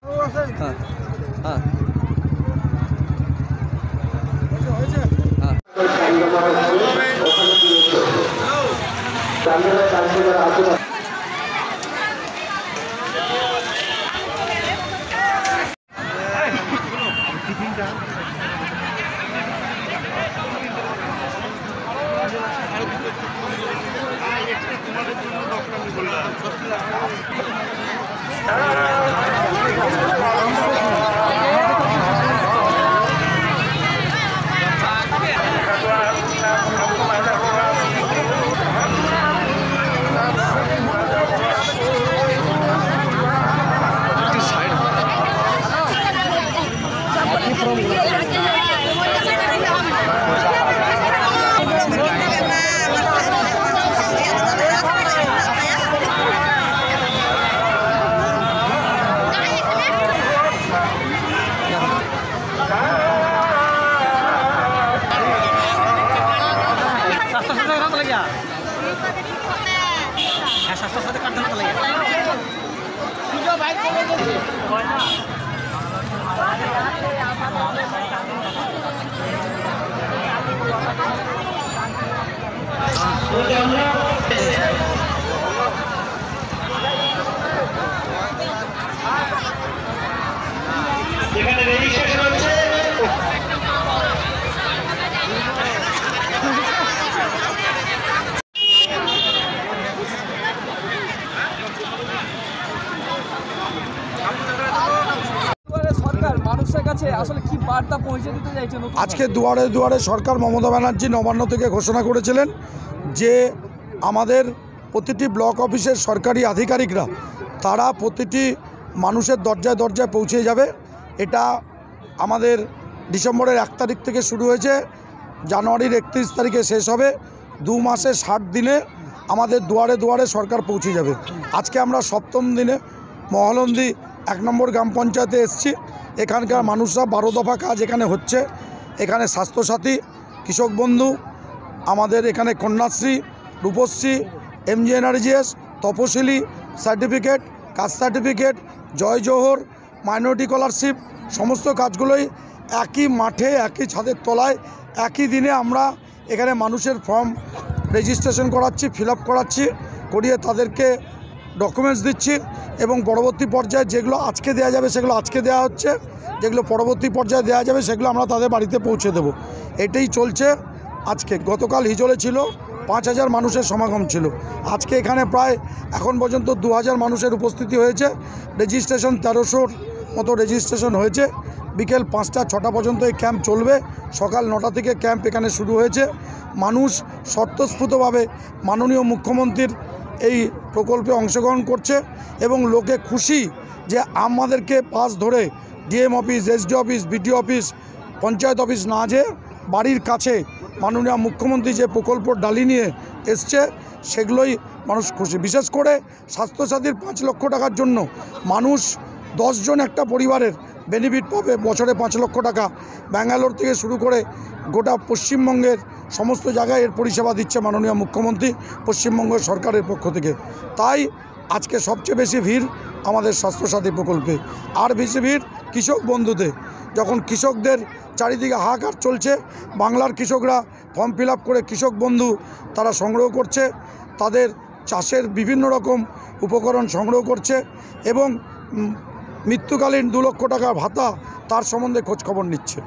হ্যাঁ হ্যাঁ এখানে রেজিস্ট্রেশন হচ্ছে। সরকার মানুষের কাছে আসলে কি বার্তা পৌঁছে দিতে চাইছে? আজকে দুয়ারে দুয়ারে সরকার মমতা ব্যানার্জি নবান্ন থেকে ঘোষণা করেছিলেন যে আমাদের প্রতিটি ব্লক অফিসের সরকারি আধিকারিকরা তারা প্রতিটি মানুষের দরজায় দরজায় পৌঁছে যাবে। এটা আমাদের ডিসেম্বরের 1 তারিখ থেকে শুরু হয়েছে, জানুয়ারির 31 তারিখে শেষ হবে। 2 মাসে 60 দিনে আমাদের দুয়ারে দুয়ারে সরকার পৌঁছে যাবে। আজকে আমরা 7ম দিনে মহলন্দি 1 নম্বর গ্রাম পঞ্চায়েতে এসেছি। এখানকার মানুষরা 12 দফা কাজ এখানে হচ্ছে। এখানে স্বাস্থ্যসাথী, কৃষক বন্ধু, আমাদের এখানে কন্যাশ্রী, রূপশ্রী, MGNRGS, তপশিলি সার্টিফিকেট, কাস্ট সার্টিফিকেট, জয় জোহর, মাইনরিটি স্কলারশিপ, সমস্ত কাজগুলোই একই মাঠে একই ছাদের তলায় একই দিনে আমরা এখানে মানুষের ফর্ম রেজিস্ট্রেশন করাচ্ছি, ফিল আপ করিয়ে তাদেরকে ডকুমেন্টস দিচ্ছি এবং পরবর্তী পর্যায়ে যেগুলো আজকে দেওয়া যাবে সেগুলো আজকে দেওয়া হচ্ছে, যেগুলো পরবর্তী পর্যায়ে দেওয়া যাবে সেগুলো আমরা তাদের বাড়িতে পৌঁছে দেব। এটাই চলছে। আজকে গতকাল হিজলে ছিল 5000 মানুষের সমাগম ছিল। আজকে এখানে প্রায় এখন পর্যন্ত 2000 মানুষের উপস্থিতি হয়েছে। রেজিস্ট্রেশন 1300 মতো রেজিস্ট্রেশন হয়েছে। বিকেল 5টা 6টা পর্যন্ত এই ক্যাম্প চলবে। সকাল 9টা থেকে ক্যাম্প এখানে শুরু হয়েছে। মানুষ স্বতঃস্ফূর্তভাবে মাননীয় মুখ্যমন্ত্রীর এই প্রকল্পে অংশগ্রহণ করছে এবং লোকে খুশি যে আমাদেরকে পাস ধরে DM office, SD office, BDO office, panchayat office না যেয়ে বাড়ির কাছে মাননীয় মুখ্যমন্ত্রী যে প্রকল্প ডালি নিয়ে এসছে সেগুলোই মানুষ খুশি। বিশেষ করে স্বাস্থ্যসাথীর 5 লক্ষ টাকার জন্য মানুষ 10 জন একটা পরিবারের বেনিফিট পাবে বছরে 5 লক্ষ টাকা। ব্যাঙ্গালোর থেকে শুরু করে গোটা পশ্চিমবঙ্গের সমস্ত জায়গায় এর পরিষেবা দিচ্ছে মাননীয় মুখ্যমন্ত্রী পশ্চিমবঙ্গ সরকারের পক্ষ থেকে। তাই আজকে সবচেয়ে বেশি ভিড় আমাদের স্বাস্থ্যসাথী প্রকল্পে, আর বেশি ভিড় কৃষক বন্ধুতে। যখন কৃষকদের চারিদিকে হাহাকার চলছে, বাংলার কৃষকরা ফর্ম ফিল আপ করে কৃষক বন্ধু তারা সংগ্রহ করছে, তাদের চাষের বিভিন্ন রকম উপকরণ সংগ্রহ করছে এবং মৃত্যুকালীন 2 লক্ষ টাকা ভাতা তার সম্বন্ধে খোঁজখবর নিচ্ছে।